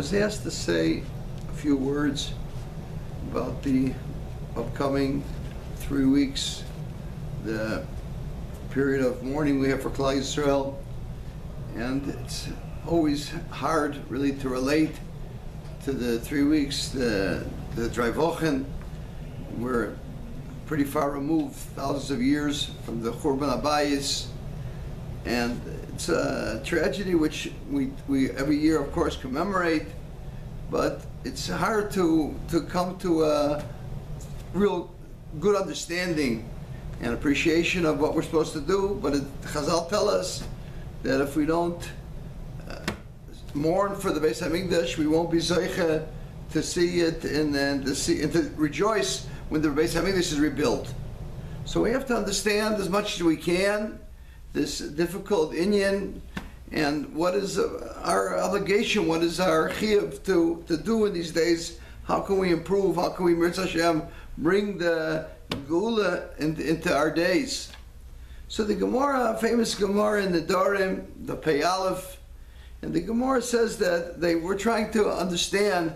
was asked to say a few words about the upcoming 3 weeks, the period of mourning we have for Klal Yisrael, and it's always hard really to relate to the 3 weeks, the Drei Wochen. We're pretty far removed, thousands of years from the Churban Abayis, and it's a tragedy which we every year of course commemorate, but it's hard to come to a real good understanding and appreciation of what we're supposed to do. But Chazal tell us that if we don't mourn for the Beit HaMikdash, we won't be zoiche to see it and to rejoice when the Beit HaMikdash is rebuilt. So we have to understand as much as we can this difficult inyan, and what is our obligation, what is our chiyuv to do in these days. How can we improve? How can we, Mirz Hashem, bring the Geula into our days? So the Gemara, famous Gemara in the Dorim, the Pei Aleph, and the Gemara says that they were trying to understand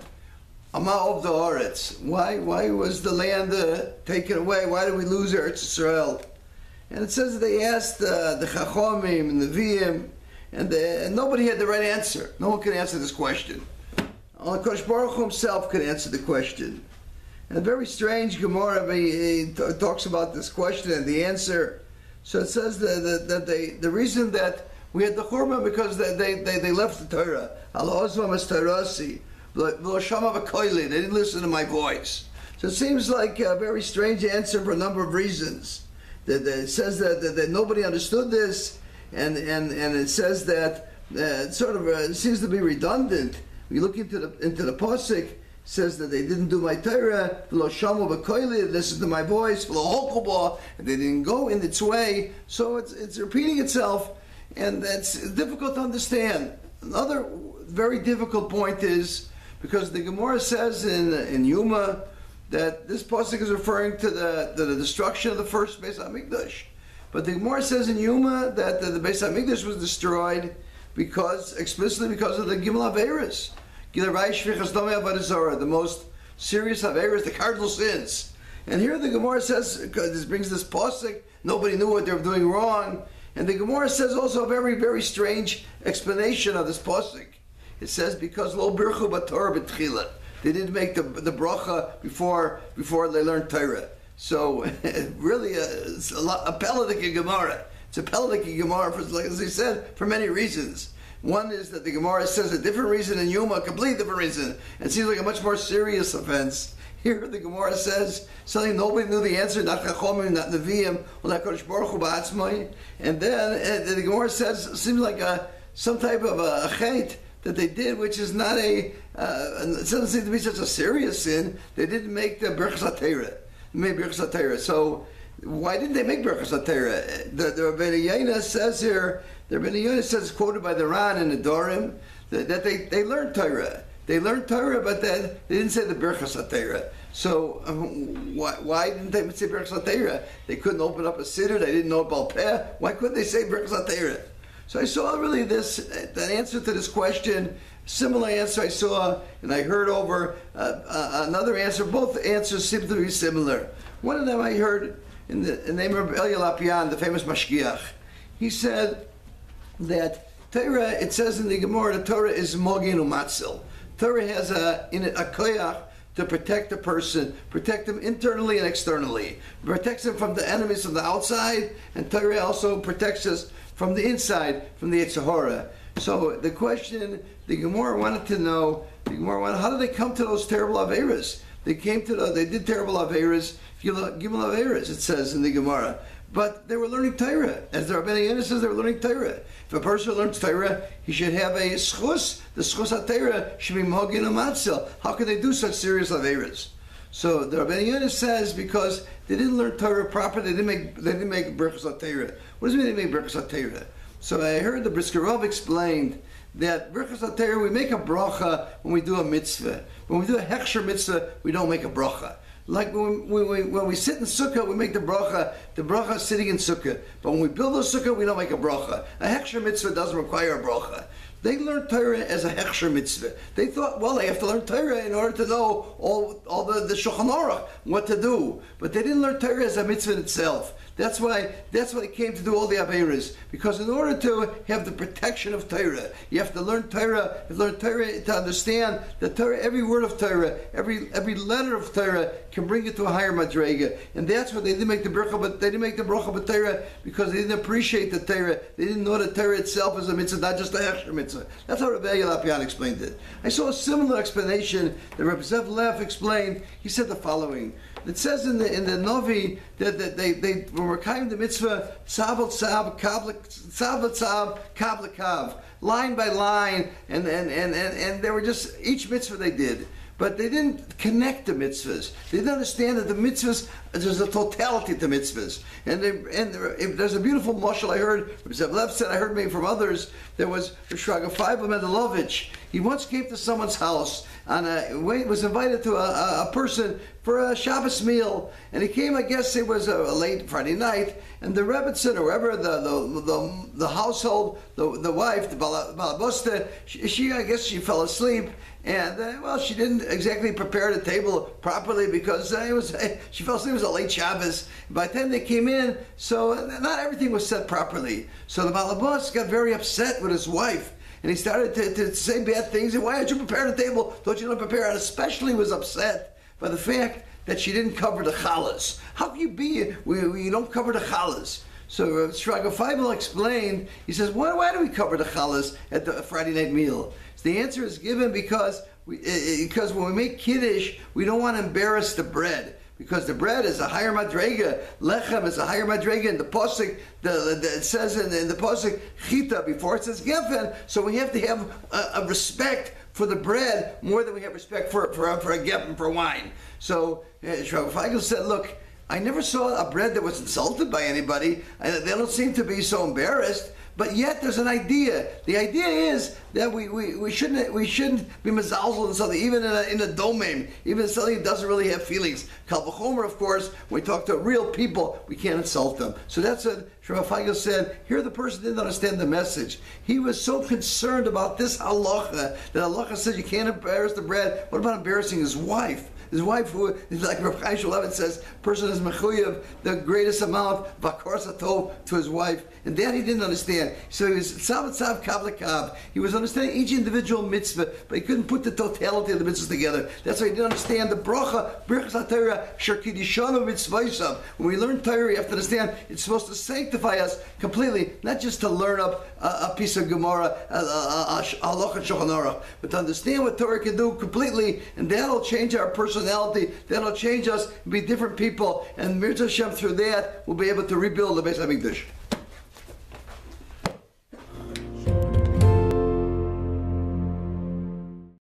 Ama of the Haaretz. Why was the land taken away? Why did we lose Eretz Yisrael? And it says that they asked the Chachomim and the Vim, and nobody had the right answer. No one could answer this question. Only Kodesh Baruch Hu himself could answer the question. And a very strange Gemara, he talks about this question and the answer. So it says that the reason that we had the Churban because they left the Torah. They didn't listen to my voice. So it seems like a very strange answer for a number of reasons. That it says that nobody understood this, and it says that it seems to be redundant. We look into the pasuk, it says that they didn't do my Torah, they listened to my voice, and they didn't go in its way. So it's repeating itself, and that's difficult to understand. Another very difficult point is because the Gemara says in Yuma that this pasuk is referring to the destruction of the first Beit HaMikdash. But the Gemara says in Yuma that the Beit HaMikdash was destroyed explicitly because of the Gimel Averis. The most serious Averis, the cardinal sins. And here the Gemara says, because this brings this pasuk, nobody knew what they were doing wrong. And the Gemara says also a very, very strange explanation of this pasuk. It says because lo birchu b'Torah b'tchila. They didn't make the bracha before they learned Torah. So really, it's a Peladic Gemara. It's a Peladic Gemara, as I said, for many reasons. One is that the Gemara says a different reason in Yuma, a completely different reason. It seems like a much more serious offense. Here the Gemara says something nobody knew the answer, not Chachomim, not Nevi'im, or not Kodesh Baruch Hu ba'atzmai. And then the Gemara says, it seems like some type of a chait that they did, which is not it doesn't seem to be such a serious sin. They didn't make the Berachas HaTorah. They made Berachas HaTorah. So why didn't they make Berachas HaTorah? The Rabbi Yaina says here, the Rabbi Yaina says, quoted by the Ran in the Dorim, that they learned Torah. They learned Torah, but then they didn't say the Berachas HaTorah. So why didn't they say Berachas HaTorah? They couldn't open up a siddur. They didn't know about Peh. Why couldn't they say Berachas HaTorah? So I saw really that answer to this question, similar answer I saw, and I heard over another answer. Both answers seem to be similar. One of them I heard in the name of Elia Lapian, the famous Mashgiach. He said that Torah, it says in the Gemara, the Torah is Mogin Umatzil. Torah has in it a koyach to protect the person, protect them internally and externally. It protects them from the enemies from the outside, and Torah also protects us from the inside, from the Yetzer Hara. So the question the Gemara wanted to know, how did they come to those terrible Averas? They did terrible Averas, Gimel Averas, it says in the Gemara. But they were learning Torah. As the Rabbi Yaina says, they were learning Torah. If a person learns Torah, he should have a schus. The schus HaTorah should be Mogin Umatzil. How could they do such serious Averas? So the Rabbi Yaina says because they didn't learn Torah properly, they didn't make Berachas HaTorah. What does it mean they make Berachas HaTorah? So I heard the Brisker Rav explained that Berachas HaTorah, we make a bracha when we do a mitzvah. When we do a hechsher mitzvah, we don't make a bracha. Like when we sit in sukkah, we make the bracha sitting in sukkah. But when we build a sukkah, we don't make a bracha. A hechsher mitzvah doesn't require a bracha. They learned Torah as a hechsher mitzvah. They thought, well, they have to learn Torah in order to know all the Shulchan Aruch, what to do. But they didn't learn Torah as a mitzvah in itself. That's why they came to do all the Averas. Because in order to have the protection of Torah, you have to learn Torah. You learn Torah to understand that Torah, every word of Torah, every letter of Torah can bring you to a higher madrega. And that's why they didn't make the bracha, but they didn't make the bracha of Torah because they didn't appreciate the Torah. They didn't know that Torah itself is a mitzvah, not just a hechsher mitzvah. That's how Rabbi Lapian explained it. I saw a similar explanation that Rabbi Zev Lev explained. He said the following. It says in the Novi that they were kind the mitzvah tzav tzav kav kav, line by line, and they were just each mitzvah they did. But they didn't connect the mitzvahs. They didn't understand that the mitzvahs, there's a totality to mitzvahs. And there's a beautiful mashal I heard, Rabbi Lev said, I heard maybe from others, there was Shraga Feivel Mendelovich. He once came to someone's house and was invited to a person for a Shabbos meal. And he came, I guess it was a late Friday night, and the Rebbitzin, or whoever, the household, the wife, the Balabosta, she I guess she fell asleep. And well, she didn't exactly prepare the table properly because she fell asleep. It was a late Shabbos. By the time they came in, so not everything was set properly. So the Balabas got very upset with his wife, and he started to say bad things. Why don't you prepare the table? Don't you know prepare? And especially was upset by the fact that she didn't cover the challahs. How can you be? We don't cover the challahs. So Shraga Feivel explained. He says, why do we cover the challahs at the Friday night meal? The answer is given because when we make kiddush, we don't want to embarrass the bread, because the bread is a higher madrega, lechem is a higher madrega. In the pasuk, it says in the pasuk chita before it says gefen. So we have to have a respect for the bread more than we have respect for a gefen, for wine. So Rabbi Feigl said, look, I never saw a bread that was insulted by anybody. They don't seem to be so embarrassed. But yet there's an idea. The idea is that we shouldn't be mezalzel in something, even in a domain, even something that doesn't really have feelings. Kal v'chomer, of course, when we talk to real people, we can't insult them. So that's what Rabbi Feigl said. Here the person didn't understand the message. He was so concerned about this halacha, that halacha says you can't embarrass the bread. What about embarrassing his wife? His wife, who, like Rav Chaim Shulevitz says, person is mechuyev the greatest amount vakor satov to his wife, and that he didn't understand. So he was tzav kav lekav. He was understanding each individual mitzvah, but he couldn't put the totality of the mitzvahs together. That's why he didn't understand the bracha birchas haTorah sher kiddushanu mitzvaysav. When we learn Torah, you have to understand it's supposed to sanctify us completely, not just to learn up a piece of Gemara, a halacha Shulchan Aruch, but to understand what Torah can do completely, and that'll change our personality. That'll change us, be different people, and Mirza Hashem through that we'll be able to rebuild the Beit HaMikdash.